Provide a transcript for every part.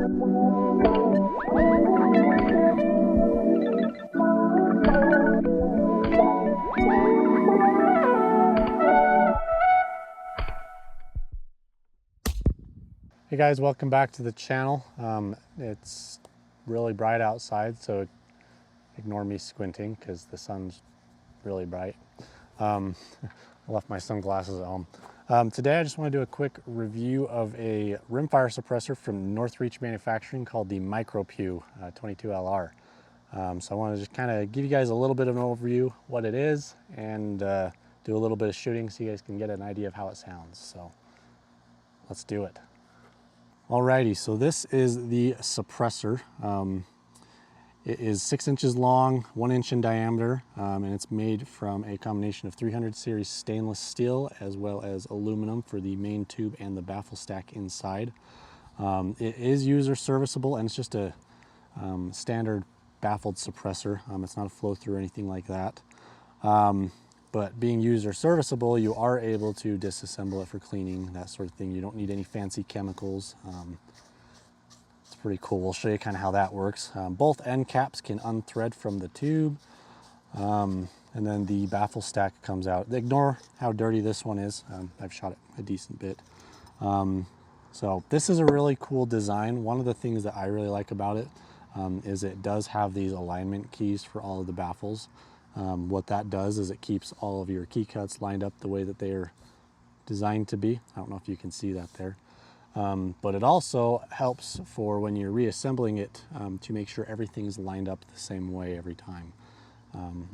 Hey guys, welcome back to the channel. It's really bright outside, so ignore me squinting because the sun's really bright. I left my sunglasses at home. Today I just want to do a quick review of a rimfire suppressor from Northreach Manufacturing called the Micro-Pew 22LR. So I want to just kind of give you guys a little bit of an overview what it is and do a little bit of shooting so you guys can get an idea of how it sounds. So let's do it. Alrighty, so this is the suppressor. It is 6 inches long, 1 inch in diameter, and it's made from a combination of 300 series stainless steel as well as aluminum for the main tube and the baffle stack inside. It is user serviceable, and it's just a standard baffled suppressor. It's not a flow through or anything like that. But being user serviceable, you are able to disassemble it for cleaning, that sort of thing. You don't need any fancy chemicals. It's pretty cool. We'll show you kind of how that works. Both end caps can unthread from the tube. And then the baffle stack comes out. Ignore how dirty this one is. I've shot it a decent bit. So this is a really cool design. One of the things that I really like about it is it does have these alignment keys for all of the baffles. What that does is it keeps all of your key cuts lined up the way that they are designed to be. I don't know if you can see that there. But it also helps for when you're reassembling it to make sure everything's lined up the same way every time.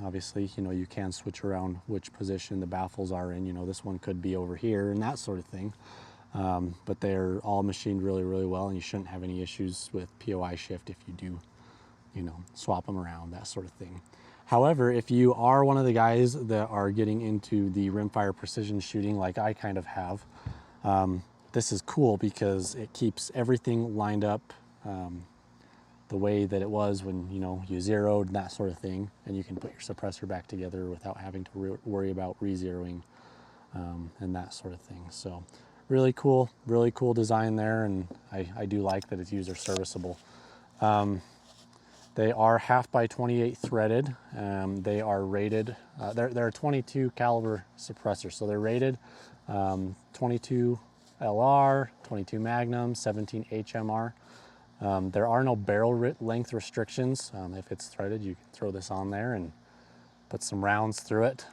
Obviously, you know, you can switch around which position the baffles are in. You know, this one could be over here and that sort of thing. But they're all machined really, really well, and you shouldn't have any issues with POI shift if you do, you know, swap them around, that sort of thing. However, if you are one of the guys that are getting into the rimfire precision shooting like I kind of have, this is cool because it keeps everything lined up the way that it was when, you know, you zeroed and that sort of thing, and you can put your suppressor back together without having to worry about re-zeroing and that sort of thing. So really cool design there, and I do like that it's user serviceable. They are 1/2 by 28 threaded. They are rated, they're a 22 caliber suppressor. So they're rated 22 LR, 22 Magnum, 17 HMR. There are no barrel length restrictions. If it's threaded, you can throw this on there and put some rounds through it.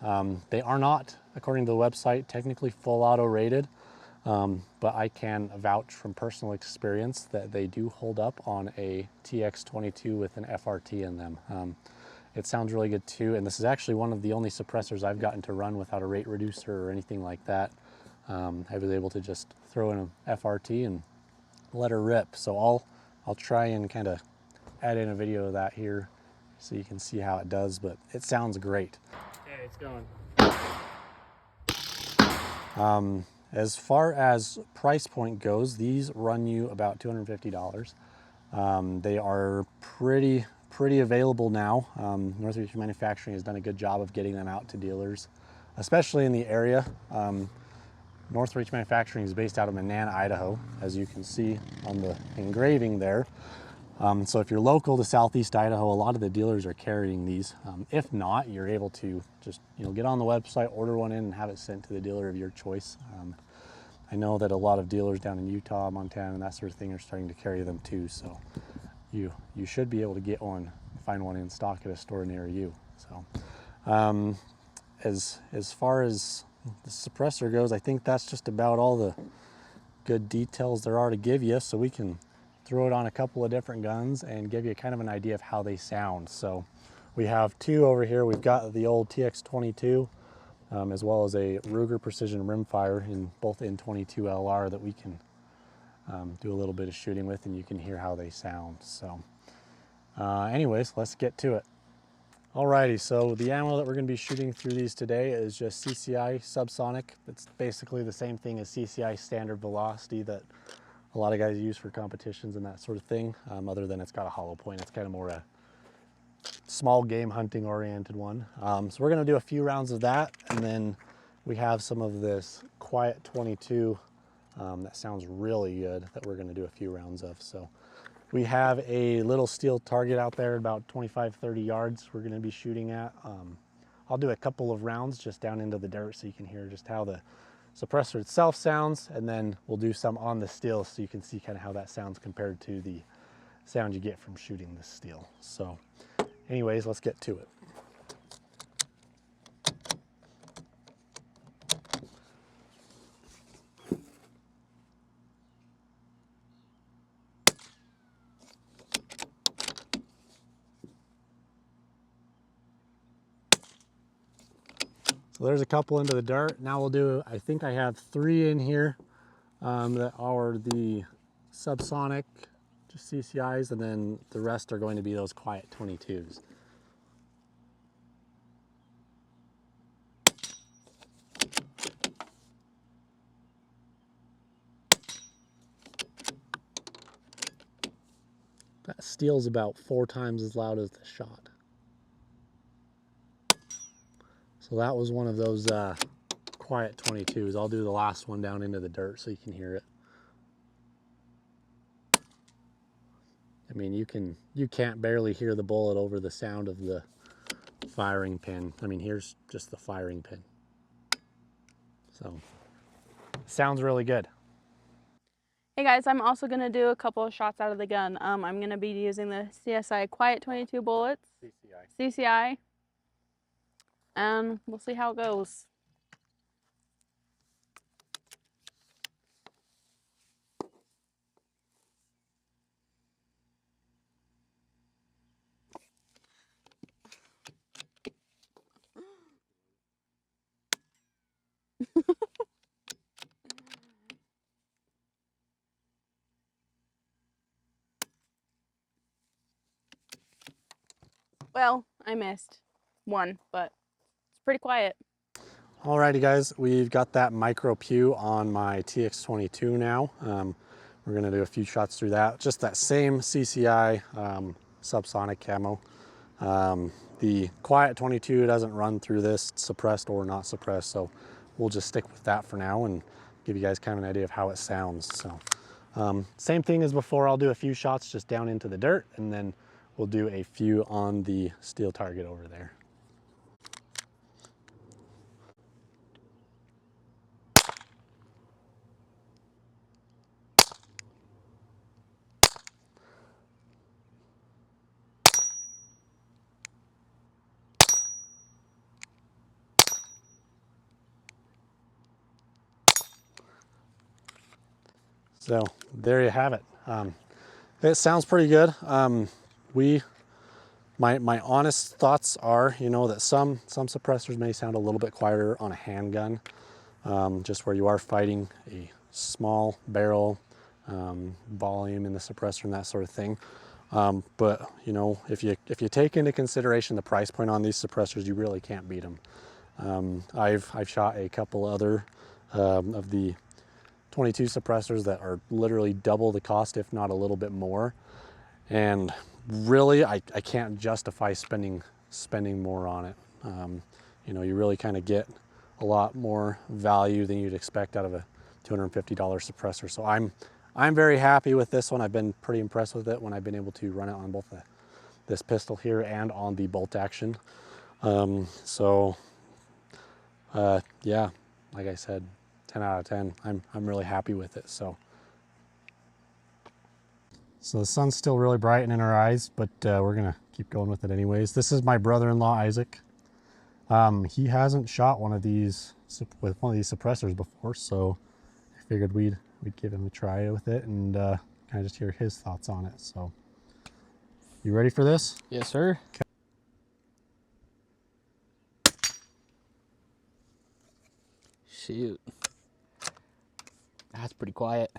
They are not, according to the website, technically full auto rated. But I can vouch from personal experience that they do hold up on a TX22 with an FRT in them. It sounds really good too, and this is actually one of the only suppressors I've gotten to run without a rate reducer or anything like that. I was able to just throw in an FRT and let her rip. So I'll try and kind of add in a video of that here so you can see how it does, but it sounds great. Okay, it's going. As far as price point goes, these run you about $250. They are pretty available now. Northreach Manufacturing has done a good job of getting them out to dealers, especially in the area. Northreach Manufacturing is based out of Manana, Idaho, as you can see on the engraving there. So if you're local to Southeast Idaho, a lot of the dealers are carrying these. If not, you're able to just, you know, get on the website, order one in, and have it sent to the dealer of your choice. I know that a lot of dealers down in Utah, Montana, and that sort of thing are starting to carry them too. So you should be able to get one, find one in stock at a store near you. So as far as the suppressor goes, I think that's just about all the good details there are to give you. So we can throw it on a couple of different guns and give you kind of an idea of how they sound. So we have two over here. We've got the old TX22 as well as a Ruger Precision rimfire in both in 22 LR that we can do a little bit of shooting with, and you can hear how they sound. So anyways, let's get to it. Alrighty, so the ammo that we're going to be shooting through these today is just CCI subsonic. It's basically the same thing as CCI standard velocity that a lot of guys use for competitions and that sort of thing, other than it's got a hollow point. It's kind of more a small game hunting oriented one. So we're going to do a few rounds of that, and then we have some of this Quiet 22 that sounds really good that we're going to do a few rounds of. So We have a little steel target out there about 25-30 yards we're going to be shooting at. I'll do a couple of rounds just down into the dirt so you can hear just how the suppressor itself sounds, and then we'll do some on the steel so you can see kind of how that sounds compared to the sound you get from shooting the steel. So anyways, let's get to it. So there's a couple into the dirt. Now we'll do, I think I have 3 in here that are the subsonic, just CCIs, and then the rest are going to be those quiet 22s. That steel's about 4 times as loud as the shot. So that was one of those quiet 22s. I'll do the last one down into the dirt so you can hear it. I mean, you can't barely hear the bullet over the sound of the firing pin. I mean, here's just the firing pin. So, sounds really good. Hey guys, I'm also going to do a couple of shots out of the gun. I'm going to be using the CSI Quiet 22 bullets. CCI. And we'll see how it goes. Well, I missed one, but it's pretty quiet. Alrighty guys, we've got that Micro-Pew on my TX22 now. We're gonna do a few shots through that. Just that same CCI subsonic camo. The quiet 22 doesn't run through this, suppressed or not suppressed, so we'll just stick with that for now and give you guys kind of an idea of how it sounds. So same thing as before, I'll do a few shots just down into the dirt, and then we'll do a few on the steel target over there. So there you have it. It sounds pretty good. My honest thoughts are, you know, that some suppressors may sound a little bit quieter on a handgun, just where you are fighting a small barrel, volume in the suppressor and that sort of thing. But you know, if you take into consideration the price point on these suppressors, you really can't beat them. I've shot a couple other of the 22 suppressors that are literally double the cost, if not a little bit more. And really, I can't justify spending more on it. You know, you really kind of get a lot more value than you'd expect out of a $250 suppressor. So I'm very happy with this one. I've been pretty impressed with it when I've been able to run it on both this pistol here and on the bolt action. Yeah, like I said, 10 out of 10. I'm really happy with it. So the sun's still really bright and in our eyes, but we're gonna keep going with it anyways. This is my brother-in-law, Isaac. He hasn't shot one of these with one of these suppressors before, so I figured we'd give him a try with it and kind of just hear his thoughts on it. So, you ready for this? Yes, sir. Okay. Shoot. That's pretty quiet.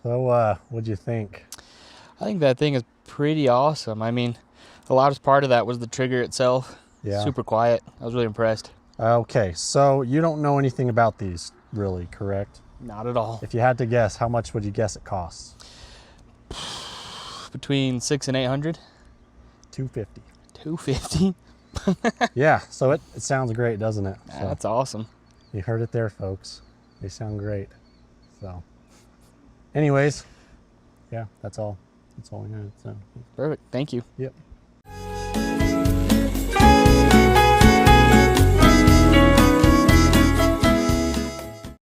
So what'd you think? I think that thing is pretty awesome. I mean, the loudest part of that was the trigger itself. Yeah. Super quiet. I was really impressed. Okay, so you don't know anything about these, really, correct? Not at all. If you had to guess, how much would you guess it costs? Between 600 and 800. $250. 250. Yeah, so it sounds great, doesn't it? So That's awesome. you heard it there, folks. They sound great. So, anyways, yeah, that's all. That's all we had. So, Perfect. Thank you. yep.